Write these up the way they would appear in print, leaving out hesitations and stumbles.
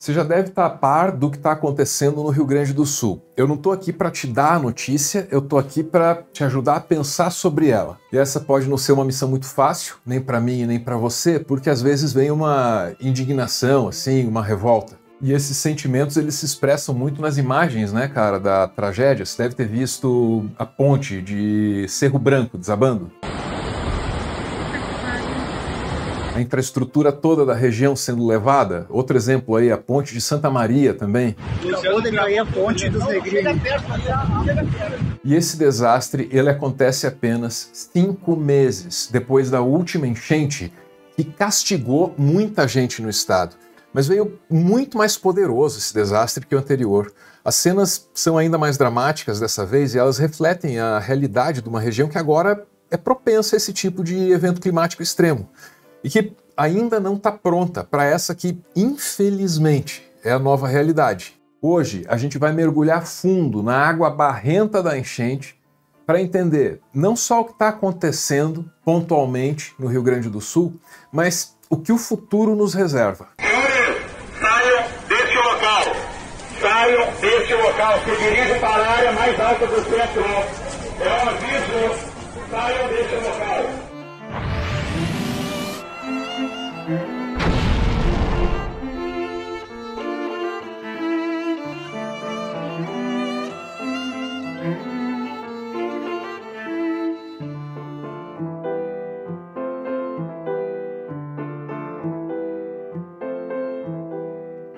Você já deve estar a par do que está acontecendo no Rio Grande do Sul. Eu não estou aqui para te dar a notícia, eu estou aqui para te ajudar a pensar sobre ela. E essa pode não ser uma missão muito fácil, nem para mim e nem para você, porque às vezes vem uma indignação, assim, uma revolta. E esses sentimentos, eles se expressam muito nas imagens, né, cara, da tragédia. Você deve ter visto a ponte de Cerro Branco desabando. A infraestrutura toda da região sendo levada. Outro exemplo aí, a ponte de Santa Maria também. Acabou de cair a ponte dos Negrinhos. E esse desastre, ele acontece apenas 5 meses depois da última enchente que castigou muita gente no estado. Mas veio muito mais poderoso esse desastre que o anterior. As cenas são ainda mais dramáticas dessa vez e elas refletem a realidade de uma região que agora é propensa a esse tipo de evento climático extremo. E que ainda não está pronta para essa que, infelizmente, é a nova realidade. Hoje, a gente vai mergulhar fundo na água barrenta da enchente para entender não só o que está acontecendo pontualmente no Rio Grande do Sul, mas o que o futuro nos reserva. Senhores, saiam deste local. Saiam deste local. Se dirigem para a área mais alta do centro. É um aviso. Saiam deste local.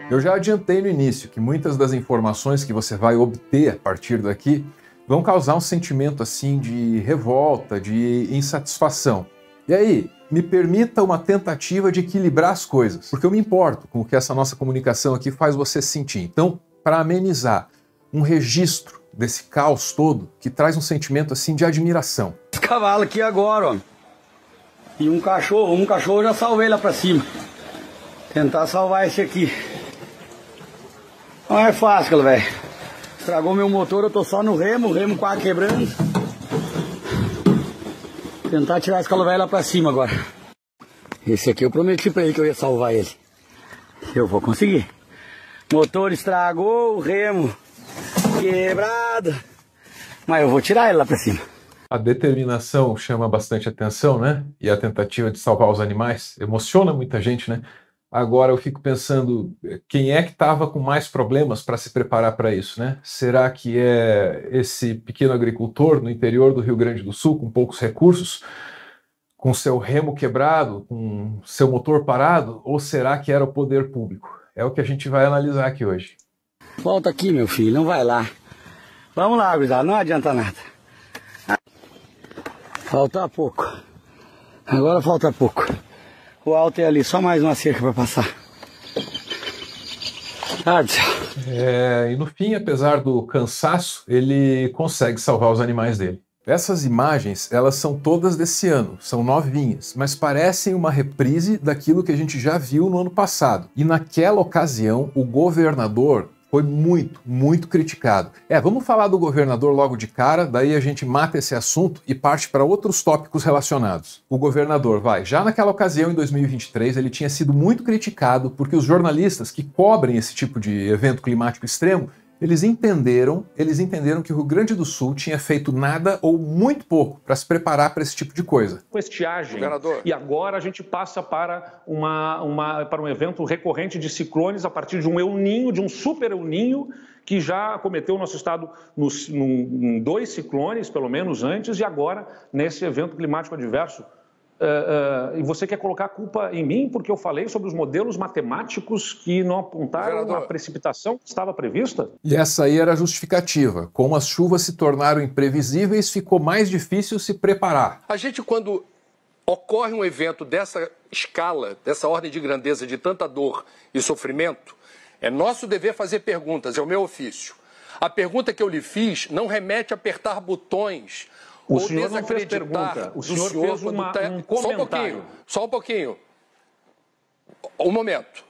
Eu já adiantei no início que muitas das informações que você vai obter a partir daqui vão causar um sentimento assim de revolta, de insatisfação. E aí, me permita uma tentativa de equilibrar as coisas, porque eu me importo com o que essa nossa comunicação aqui faz você sentir. Então, para amenizar um registro desse caos todo, que traz um sentimento assim de admiração. Esse cavalo aqui agora, ó. E um cachorro eu já salvei lá pra cima. Tentar salvar esse aqui. Não é fácil, velho. Estragou meu motor, eu tô só no remo, o remo quase quebrando. Tentar tirar esse calo velho lá pra cima agora. Esse aqui eu prometi pra ele que eu ia salvar ele. Eu vou conseguir. Motor estragou, o remo quebrado. Mas eu vou tirar ele lá pra cima. A determinação chama bastante atenção, né? E a tentativa de salvar os animais emociona muita gente, né? Agora eu fico pensando, quem é que estava com mais problemas para se preparar para isso, né? Será que é esse pequeno agricultor no interior do Rio Grande do Sul, com poucos recursos, com seu remo quebrado, com seu motor parado? Ou será que era o poder público? É o que a gente vai analisar aqui hoje. Volta aqui, meu filho, não vai lá. Vamos lá, gurizada, não adianta nada. Falta pouco. Agora falta pouco. O alto é ali, só mais uma cerca para passar. E no fim, apesar do cansaço, ele consegue salvar os animais dele. Essas imagens, elas são todas desse ano, são novinhas, mas parecem uma reprise daquilo que a gente já viu no ano passado. E naquela ocasião, o governador foi muito criticado. Vamos falar do governador logo de cara, daí a gente mata esse assunto e parte para outros tópicos relacionados. O governador, já naquela ocasião, em 2023, ele tinha sido muito criticado porque os jornalistas que cobrem esse tipo de evento climático extremo, eles entenderam que o Rio Grande do Sul tinha feito nada ou muito pouco para se preparar para esse tipo de coisa. Com estiagem. E agora a gente passa para um evento recorrente de ciclones a partir de um El Niño, de um super El Niño, que já acometeu o nosso estado em 2 ciclones, pelo menos antes, e agora nesse evento climático adverso. E você quer colocar a culpa em mim porque eu falei sobre os modelos matemáticos que não apontaram a precipitação que estava prevista? E essa aí era a justificativa. Como as chuvas se tornaram imprevisíveis, ficou mais difícil se preparar. A gente, quando ocorre um evento dessa escala, dessa ordem de grandeza, de tanta dor e sofrimento, é nosso dever fazer perguntas, é o meu ofício. A pergunta que eu lhe fiz não remete a apertar botões. O senhor não fez pergunta, o senhor fez um comentário. Só um pouquinho. Um momento.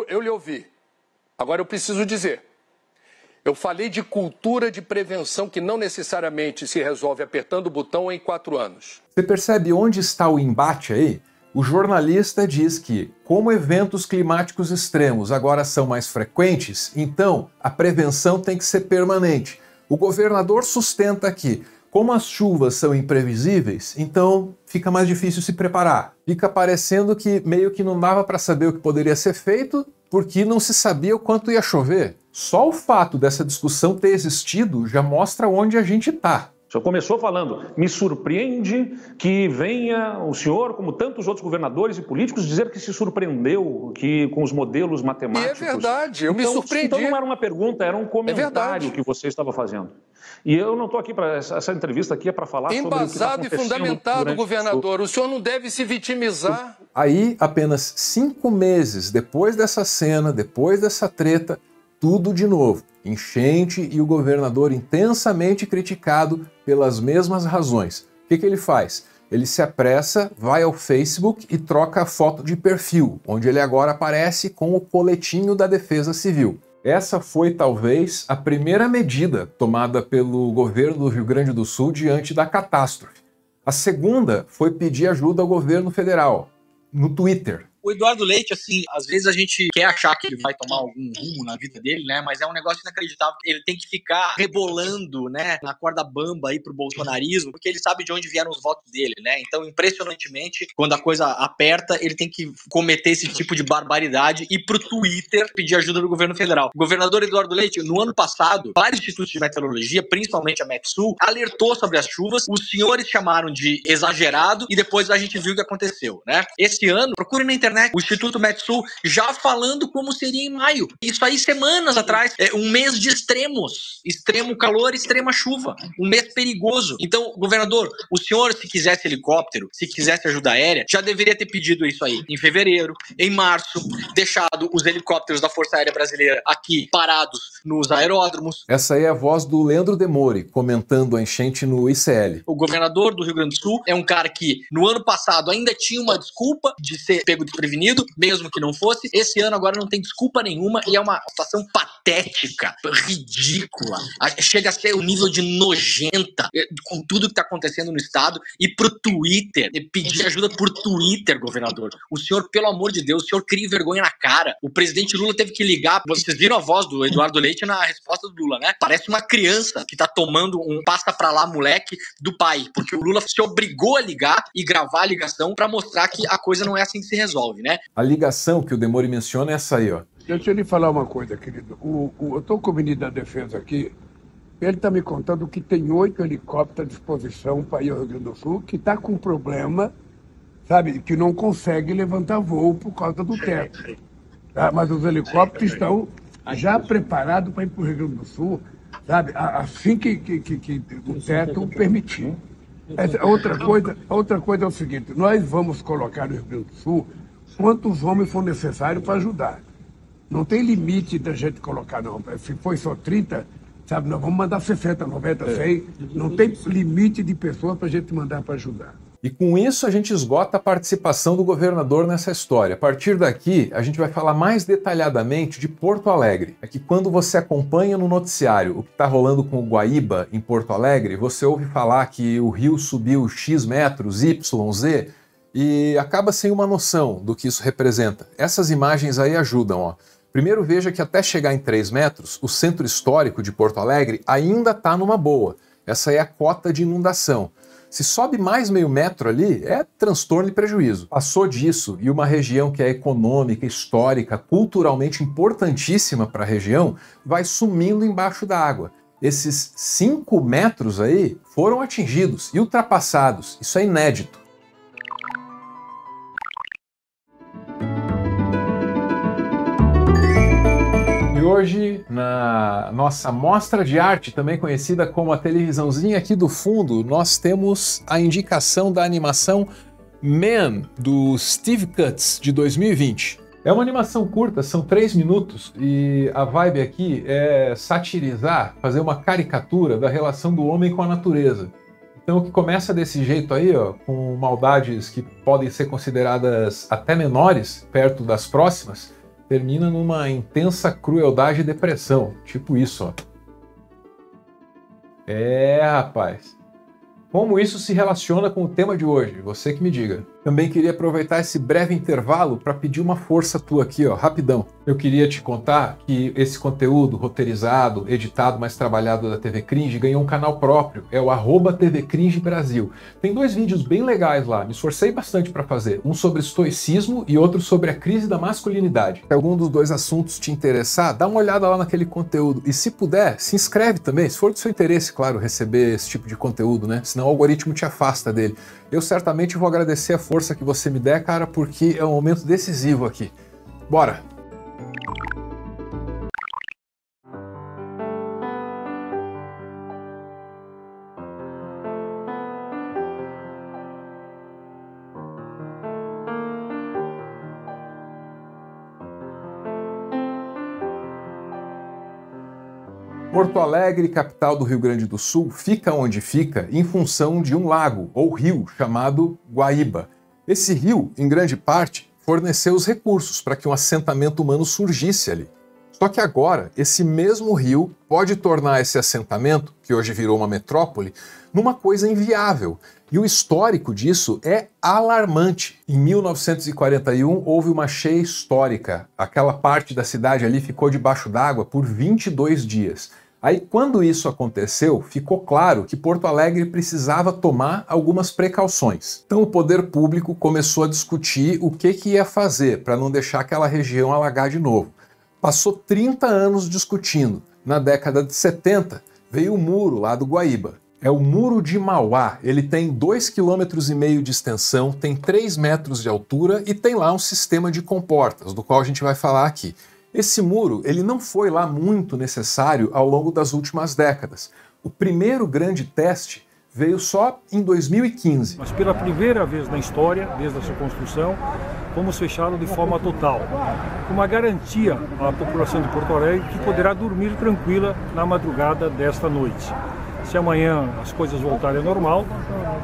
Eu lhe ouvi. Agora eu preciso dizer. Eu falei de cultura de prevenção que não necessariamente se resolve apertando o botão em 4 anos. Você percebe onde está o embate aí? O jornalista diz que, como eventos climáticos extremos agora são mais frequentes, então a prevenção tem que ser permanente. O governador sustenta que, como as chuvas são imprevisíveis, então fica mais difícil se preparar. Fica parecendo que meio que não dava para saber o que poderia ser feito, porque não se sabia o quanto ia chover. Só o fato dessa discussão ter existido já mostra onde a gente está. O senhor começou falando, me surpreende que venha o senhor, como tantos outros governadores e políticos, dizer que se surpreendeu com os modelos matemáticos. E é verdade, eu me surpreendi. Então não era uma pergunta, era um comentário que você estava fazendo. E eu não estou aqui para... Essa entrevista aqui é para falar sobre o que está acontecendo. Embasado e fundamentado, governador. O senhor não deve se vitimizar. Aí, apenas 5 meses depois dessa cena, depois dessa treta, tudo de novo. Enchente e o governador intensamente criticado pelas mesmas razões. O que ele faz? Ele se apressa, vai ao Facebook e troca a foto de perfil, onde ele agora aparece com o coletinho da Defesa Civil. Essa foi, talvez, a primeira medida tomada pelo governo do Rio Grande do Sul diante da catástrofe. A segunda foi pedir ajuda ao governo federal, no Twitter. O Eduardo Leite, assim, às vezes a gente quer achar que ele vai tomar algum rumo na vida dele, né? Mas é um negócio inacreditável. Ele tem que ficar rebolando, né, na corda bamba aí pro bolsonarismo, porque ele sabe de onde vieram os votos dele, né? Então, impressionantemente, quando a coisa aperta, ele tem que cometer esse tipo de barbaridade e ir pro Twitter pedir ajuda do governo federal. O governador Eduardo Leite, no ano passado, vários institutos de meteorologia, principalmente a Metsul, alertou sobre as chuvas. Os senhores chamaram de exagerado e depois a gente viu o que aconteceu, né? Esse ano, procure na internet o Instituto Metsul já falando como seria em maio. Isso aí semanas atrás, um mês de extremos, extremo calor, extrema chuva, um mês perigoso. Então, governador, o senhor, se quisesse helicóptero, se quisesse ajuda aérea, já deveria ter pedido isso aí em fevereiro, em março, deixado os helicópteros da Força Aérea Brasileira aqui parados nos aeródromos. Essa aí é a voz do Leandro Demore comentando a enchente no ICL. O governador do Rio Grande do Sul é um cara que no ano passado ainda tinha uma desculpa de ser pego desprevenido, mesmo que não fosse. Esse ano agora não tem desculpa nenhuma e é uma situação patética, ridícula. Chega a ser o nível de nojenta com tudo que está acontecendo no estado. E pro Twitter, pedir ajuda por Twitter, governador. O senhor, pelo amor de Deus, o senhor cria vergonha na cara. O presidente Lula teve que ligar. Vocês viram a voz do Eduardo Leite na resposta do Lula, né? Parece uma criança que tá tomando um passa pra lá, moleque, do pai. Porque o Lula se obrigou a ligar e gravar a ligação pra mostrar que a coisa não é assim que se resolve, né? A ligação que o Demore menciona é essa aí, ó. Deixa eu lhe falar uma coisa, querido. Eu estou com o ministro da Defesa aqui. Ele está me contando que tem 8 helicópteros à disposição para ir ao Rio Grande do Sul, que está com problema, sabe, que não consegue levantar voo por causa do teto. Tá? Mas os helicópteros estão já preparados para ir para o Rio Grande do Sul, sabe, assim que o teto permitir. Outra coisa é o seguinte, nós vamos colocar no Rio Grande do Sul quantos homens for necessário para ajudar. Não tem limite da gente colocar, não. Se foi só 30, sabe, nós vamos mandar 60, 90, 100. Não tem limite de pessoas para a gente mandar para ajudar. E com isso a gente esgota a participação do governador nessa história. A partir daqui, a gente vai falar mais detalhadamente de Porto Alegre. É que quando você acompanha no noticiário o que está rolando com o Guaíba em Porto Alegre, você ouve falar que o rio subiu X metros, Y, Z, e acaba sem uma noção do que isso representa. Essas imagens aí ajudam, ó. Primeiro veja que até chegar em 3 metros, o centro histórico de Porto Alegre ainda está numa boa. Essa aí é a cota de inundação. Se sobe mais meio metro ali, é transtorno e prejuízo. Passou disso e uma região que é econômica, histórica, culturalmente importantíssima para a região, vai sumindo embaixo da água. Esses 5 metros aí foram atingidos e ultrapassados. Isso é inédito. Hoje, na nossa mostra de arte, também conhecida como a televisãozinha aqui do fundo, nós temos a indicação da animação Man, do Steve Cutts, de 2020. É uma animação curta, são 3 minutos, e a vibe aqui é satirizar, fazer uma caricatura da relação do homem com a natureza. Então, o que começa desse jeito aí, ó, com maldades que podem ser consideradas até menores, perto das próximas, termina numa intensa crueldade e depressão, tipo isso, ó. Rapaz. Como isso se relaciona com o tema de hoje? Você que me diga. Também queria aproveitar esse breve intervalo para pedir uma força tua aqui, ó, rapidão. Eu queria te contar que esse conteúdo roteirizado, editado, mais trabalhado da TV Cringe ganhou um canal próprio, é o @TV Cringe Brasil. Tem 2 vídeos bem legais lá, me esforcei bastante para fazer, um sobre estoicismo e outro sobre a crise da masculinidade. Se algum dos 2 assuntos te interessar, dá uma olhada lá naquele conteúdo e se puder, se inscreve também, se for do seu interesse, claro, receber esse tipo de conteúdo, né? Senão o algoritmo te afasta dele. Eu certamente vou agradecer a força que você me der, cara, porque é um momento decisivo aqui. Bora! Porto Alegre, capital do Rio Grande do Sul, fica onde fica em função de um lago, ou rio, chamado Guaíba. Esse rio, em grande parte, forneceu os recursos para que um assentamento humano surgisse ali. Só que agora, esse mesmo rio pode tornar esse assentamento, que hoje virou uma metrópole, numa coisa inviável. E o histórico disso é alarmante. Em 1941, houve uma cheia histórica. Aquela parte da cidade ali ficou debaixo d'água por 22 dias. Aí, quando isso aconteceu, ficou claro que Porto Alegre precisava tomar algumas precauções. Então o poder público começou a discutir o que ia fazer para não deixar aquela região alagar de novo. Passou 30 anos discutindo. Na década de 70, veio o muro lá do Guaíba. É o Muro de Mauá. Ele tem 2,5 km de extensão, tem 3 metros de altura e tem lá um sistema de comportas, do qual a gente vai falar aqui. Esse muro, ele não foi lá muito necessário ao longo das últimas décadas. O primeiro grande teste veio só em 2015. Mas pela primeira vez na história, desde a sua construção, fomos fechados de forma total, com uma garantia à população de Porto Alegre que poderá dormir tranquila na madrugada desta noite. Se amanhã as coisas voltarem ao normal,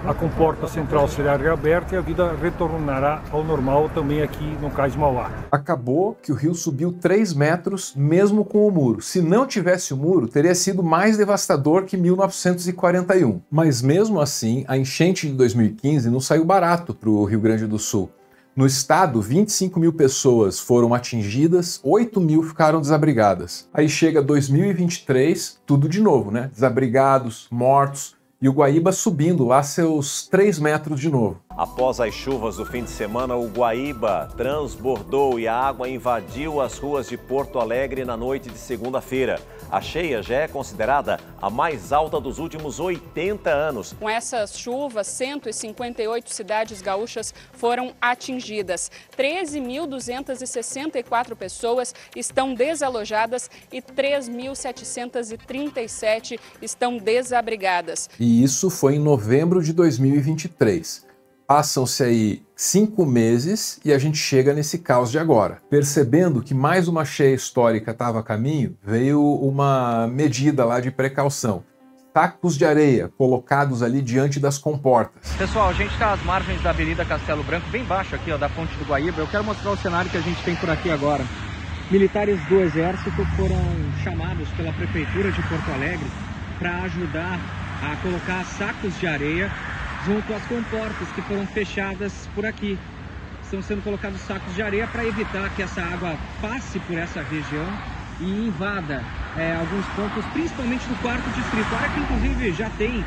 a comporta central será reaberta e a vida retornará ao normal também aqui no Cais de Mauá. Acabou que o rio subiu 3 metros mesmo com o muro. Se não tivesse o muro, teria sido mais devastador que 1941. Mas mesmo assim, a enchente de 2015 não saiu barato para o Rio Grande do Sul. No estado, 25 mil pessoas foram atingidas, 8 mil ficaram desabrigadas. Aí chega 2023, tudo de novo, né? Desabrigados, mortos, e o Guaíba subindo lá seus 3 metros de novo. Após as chuvas do fim de semana, o Guaíba transbordou e a água invadiu as ruas de Porto Alegre na noite de segunda-feira. A cheia já é considerada a mais alta dos últimos 80 anos. Com essas chuvas, 158 cidades gaúchas foram atingidas. 13.264 pessoas estão desalojadas e 3.737 estão desabrigadas. E isso foi em novembro de 2023. Passam-se aí 5 meses e a gente chega nesse caos de agora. Percebendo que mais uma cheia histórica estava a caminho, veio uma medida lá de precaução. Sacos de areia colocados ali diante das comportas. Pessoal, a gente está às margens da Avenida Castelo Branco, bem baixo aqui, ó, da Ponte do Guaíba. Eu quero mostrar o cenário que a gente tem por aqui agora. Militares do Exército foram chamados pela Prefeitura de Porto Alegre para ajudar a colocar sacos de areia junto às comportas que foram fechadas por aqui. Estão sendo colocados sacos de areia para evitar que essa água passe por essa região e invada alguns pontos, principalmente no 4º distrito, área que inclusive já tem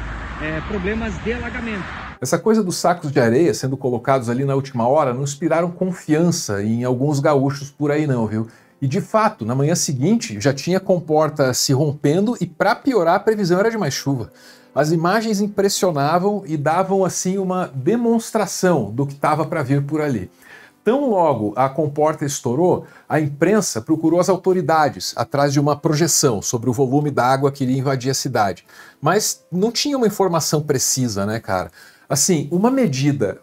problemas de alagamento. Essa coisa dos sacos de areia sendo colocados ali na última hora não inspiraram confiança em alguns gaúchos por aí não, viu? E de fato, na manhã seguinte já tinha comporta se rompendo e para piorar a previsão era de mais chuva. As imagens impressionavam e davam assim uma demonstração do que estava para vir por ali. Tão logo a comporta estourou, a imprensa procurou as autoridades atrás de uma projeção sobre o volume da água que iria invadir a cidade. Mas não tinha uma informação precisa, né, cara? Assim, uma medida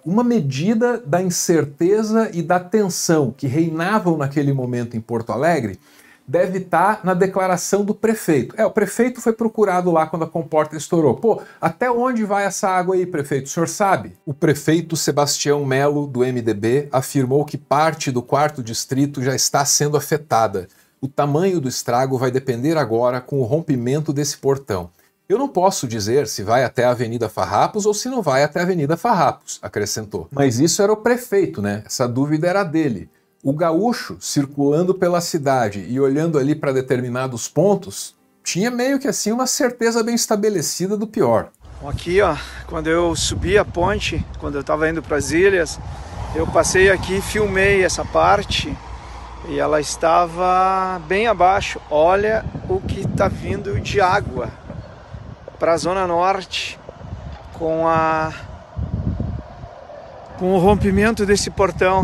da incerteza e da tensão que reinavam naquele momento em Porto Alegre deve estar na declaração do prefeito. O prefeito foi procurado lá quando a comporta estourou. Pô, até onde vai essa água aí, prefeito? O senhor sabe? O prefeito Sebastião Melo, do MDB, afirmou que parte do 4º distrito já está sendo afetada. O tamanho do estrago vai depender agora com o rompimento desse portão. Eu não posso dizer se vai até a Avenida Farrapos ou se não vai até a Avenida Farrapos, acrescentou. Mas isso era o prefeito, né? Essa dúvida era dele. O gaúcho, circulando pela cidade e olhando ali para determinados pontos, tinha meio que assim uma certeza bem estabelecida do pior. Aqui, ó, quando eu subi a ponte, quando eu estava indo para as ilhas, eu passei aqui, filmei essa parte e ela estava bem abaixo. Olha o que está vindo de água para a Zona Norte com o rompimento desse portão.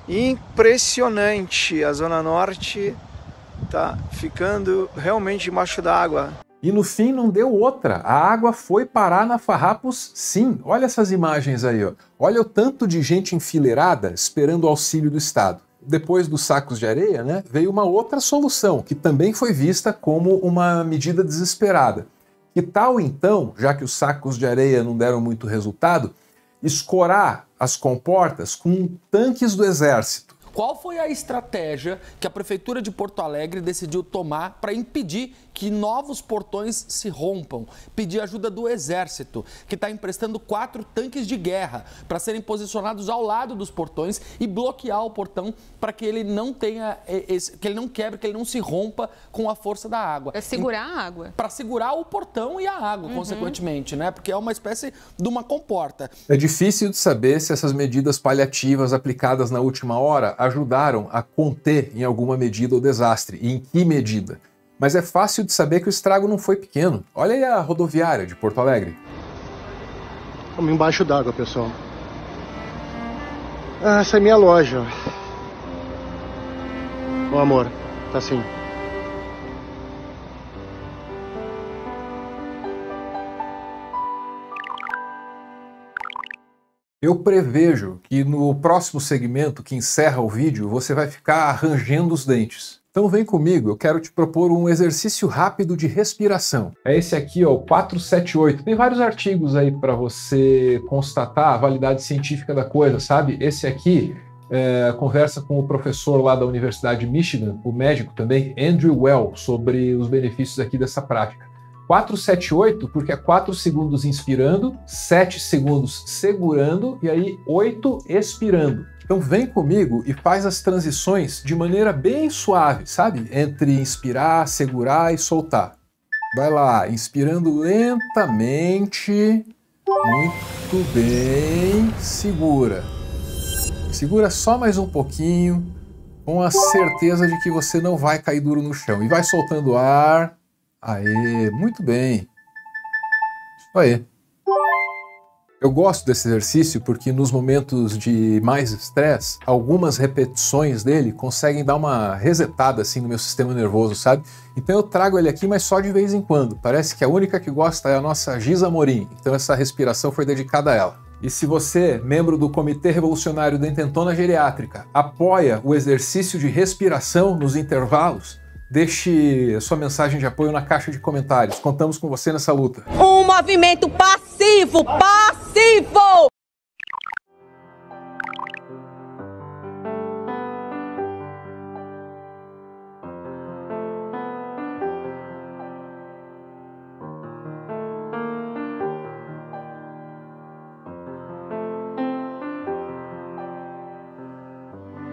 Impressionante, a Zona Norte tá ficando realmente embaixo d'água. E no fim não deu outra, a água foi parar na Farrapos sim. Olha essas imagens aí, ó. Olha o tanto de gente enfileirada esperando o auxílio do Estado. Depois dos sacos de areia, né, veio uma outra solução, que também foi vista como uma medida desesperada. Que tal então, já que os sacos de areia não deram muito resultado, escorar as comportas com tanques do Exército? Qual foi a estratégia que a Prefeitura de Porto Alegre decidiu tomar para impedir que novos portões se rompam? Pedir ajuda do Exército, que está emprestando 4 tanques de guerra para serem posicionados ao lado dos portões e bloquear o portão para que ele não tenha, que ele não quebre, que ele não se rompa com a força da água. Para segurar a água. Para segurar o portão e a água, consequentemente, né? Porque é uma espécie de uma comporta. É difícil de saber se essas medidas paliativas aplicadas na última hora ajudaram a conter em alguma medida o desastre e em que medida. Mas é fácil de saber que o estrago não foi pequeno. Olha aí a rodoviária de Porto Alegre. Estamos embaixo d'água, pessoal. Ah, essa é minha loja. Ô amor, tá assim. Eu prevejo que no próximo segmento que encerra o vídeo, você vai ficar rangendo os dentes. Então vem comigo, eu quero te propor um exercício rápido de respiração. É esse aqui, ó, o 478. Tem vários artigos aí para você constatar a validade científica da coisa, sabe? Esse aqui conversa com o professor lá da Universidade de Michigan, o médico também, Andrew Well, sobre os benefícios aqui dessa prática. 478, porque é 4 segundos inspirando, 7 segundos segurando e aí 8 expirando. Então vem comigo e faz as transições de maneira bem suave, sabe? Entre inspirar, segurar e soltar. Vai lá, inspirando lentamente. Muito bem. Segura. Segura só mais um pouquinho, com a certeza de que você não vai cair duro no chão. E vai soltando ar. Aê, muito bem. Isso aí. Eu gosto desse exercício porque nos momentos de mais estresse, algumas repetições dele conseguem dar uma resetada assim no meu sistema nervoso, sabe? Então eu trago ele aqui, mas só de vez em quando. Parece que a única que gosta é a nossa Giza Morim, então essa respiração foi dedicada a ela. E se você, membro do Comitê Revolucionário da Intentona Geriátrica, apoia o exercício de respiração nos intervalos, deixe sua mensagem de apoio na caixa de comentários. Contamos com você nessa luta. Um movimento passivo! Passivo!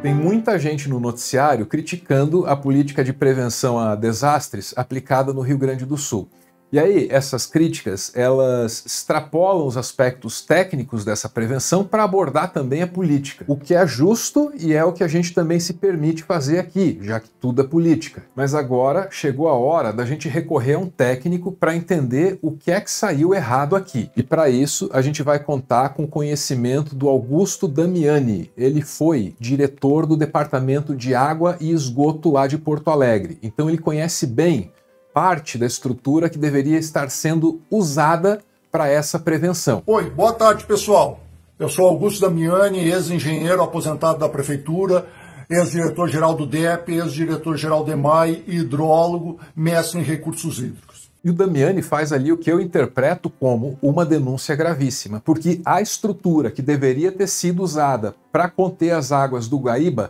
Tem muita gente no noticiário criticando a política de prevenção a desastres aplicada no Rio Grande do Sul. E aí, essas críticas, elas extrapolam os aspectos técnicos dessa prevenção para abordar também a política. O que é justo e é o que a gente também se permite fazer aqui, já que tudo é política. Mas agora chegou a hora da gente recorrer a um técnico para entender o que é que saiu errado aqui. E para isso, a gente vai contar com o conhecimento do Augusto Damiani. Ele foi diretor do Departamento de Água e Esgoto lá de Porto Alegre. Então ele conhece bem parte da estrutura que deveria estar sendo usada para essa prevenção. Oi, boa tarde, pessoal. Eu sou Augusto Damiani, ex-engenheiro aposentado da Prefeitura, ex-diretor-geral do DEP, ex-diretor-geral do EMAI, hidrólogo, mestre em recursos hídricos. E o Damiani faz ali o que eu interpreto como uma denúncia gravíssima, porque a estrutura que deveria ter sido usada para conter as águas do Guaíba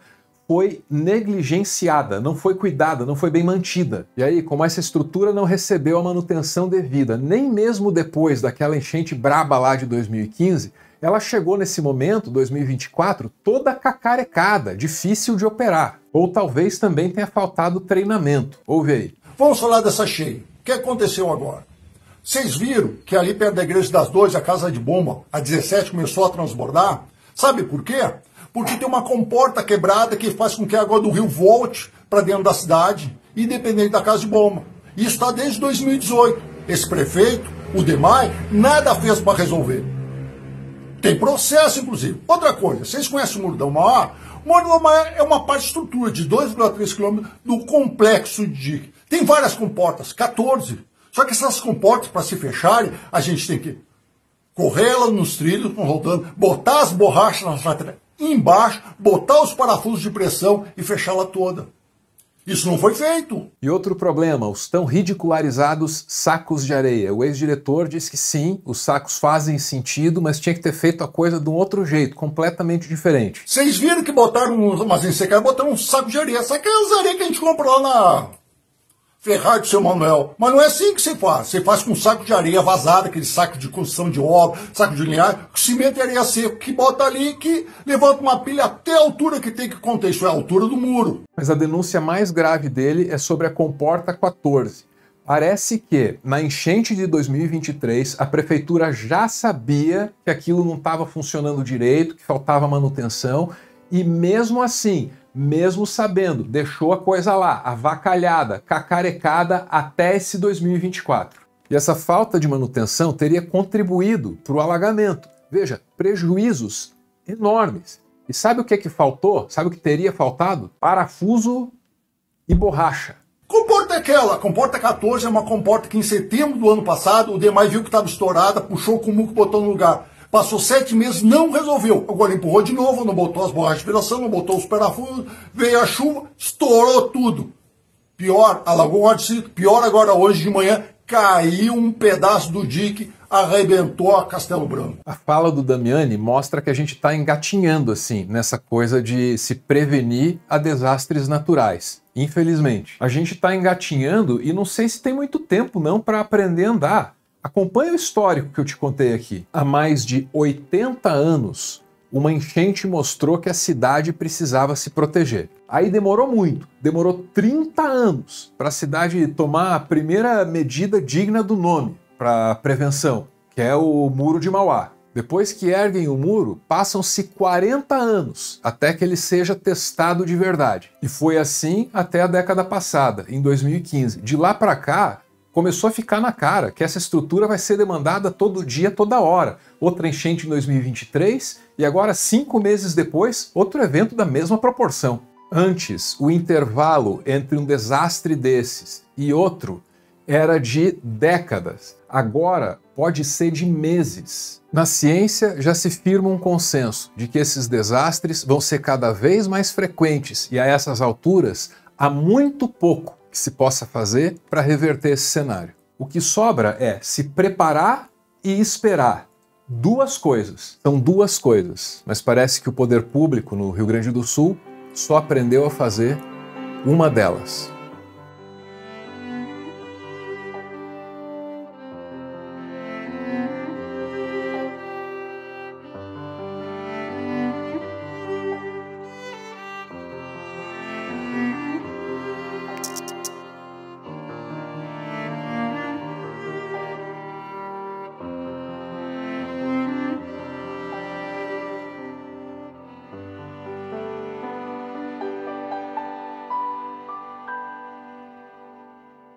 foi negligenciada, não foi cuidada, não foi bem mantida. E aí, como essa estrutura não recebeu a manutenção devida, nem mesmo depois daquela enchente braba lá de 2015, ela chegou nesse momento, 2024, toda cacarecada, difícil de operar. Ou talvez também tenha faltado treinamento. Ouve aí. Vamos falar dessa cheia. O que aconteceu agora? Vocês viram que ali perto da Igreja das Dores, a Casa de Bomba, a 17 começou a transbordar? Sabe por quê? Porque tem uma comporta quebrada que faz com que a água do rio volte para dentro da cidade, independente da Casa de Bomba. Isso está desde 2018. Esse prefeito, o Demay, nada fez para resolver. Tem processo, inclusive. Outra coisa, vocês conhecem o Muro da Maior? O Muro da Maior é uma parte de estrutura de 2,3 km do complexo de dique. Tem várias comportas, 14. Só que essas comportas, para se fecharem, a gente tem que correr elas nos trilhos, rodando, botar as borrachas na lateral embaixo, botar os parafusos de pressão e fechá-la toda. Isso não foi feito. E outro problema, os tão ridicularizados sacos de areia. O ex-diretor diz que sim, os sacos fazem sentido, mas tinha que ter feito a coisa de um outro jeito, completamente diferente. Vocês viram que botaram umas ensecadas, botaram um saco de areia. Sabe aquelas areias que a gente compra lá na Ferrari do seu Manuel? Mas não é assim que você faz. Você faz com um saco de areia vazada, aquele saco de construção de obra, saco de linhagem, cimento e areia seco, que bota ali, que levanta uma pilha até a altura que tem que conter. Isso é a altura do muro. Mas a denúncia mais grave dele é sobre a comporta 14. Parece que, na enchente de 2023, a prefeitura já sabia que aquilo não estava funcionando direito, que faltava manutenção, e mesmo assim, mesmo sabendo, deixou a coisa lá, avacalhada, cacarecada até esse 2024. E essa falta de manutenção teria contribuído para o alagamento. Veja, prejuízos enormes. E sabe o que faltou? Sabe o que teria faltado? Parafuso e borracha. Comporta é aquela, a comporta 14 é uma comporta que em setembro do ano passado o Demay viu que estava estourada, puxou com o muco e botou no lugar. Passou 7 meses, não resolveu. Agora empurrou de novo, não botou as borrachas de viração, não botou os parafusos, veio a chuva, estourou tudo. Pior, alagou o Arcito. Pior agora, hoje de manhã, caiu um pedaço do dique, arrebentou a Castelo Branco. A fala do Damiani mostra que a gente está engatinhando assim, nessa coisa de se prevenir a desastres naturais. Infelizmente. A gente está engatinhando e não sei se tem muito tempo não para aprender a andar. Acompanha o histórico que eu te contei aqui. Há mais de 80 anos, uma enchente mostrou que a cidade precisava se proteger. Aí demorou muito, demorou 30 anos para a cidade tomar a primeira medida digna do nome para prevenção, que é o Muro de Mauá. Depois que erguem o muro, passam-se 40 anos até que ele seja testado de verdade. E foi assim até a década passada, em 2015. De lá para cá, começou a ficar na cara que essa estrutura vai ser demandada todo dia, toda hora. Outra enchente em 2023 e agora, 5 meses depois, outro evento da mesma proporção. Antes, o intervalo entre um desastre desses e outro era de décadas. Agora, pode ser de meses. Na ciência, já se firma um consenso de que esses desastres vão ser cada vez mais frequentes e a essas alturas, há muito pouco que se possa fazer para reverter esse cenário. O que sobra é se preparar e esperar. Duas coisas. São duas coisas. Mas parece que o poder público no Rio Grande do Sul só aprendeu a fazer uma delas.